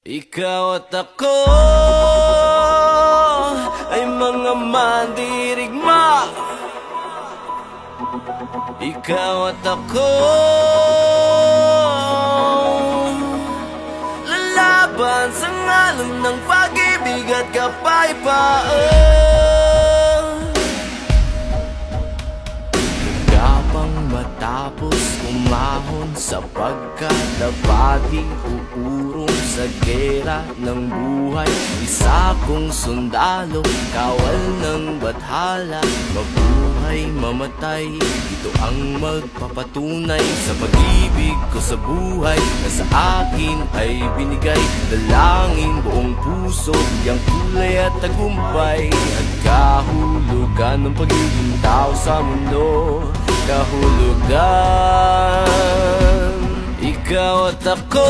Ikaw at ako ay mga mandirigma. Ikaw at ako lalaban sa ngalan ng pag-ibig at kapayapaan. Gapang matapos umahon sapagkat abati uurong sa gera ng buhay. Isa kong sundalo, kawal ng bathala, mabuhay, mamatay, ito ang magpapatunay sa pag-ibig ko sa buhay na sa akin ay binigay. Dalangin buong puso, yang kulay at tagumpay at kahulugan ng pagiging tao sa mundo. Kahulugan, ikaw at ako.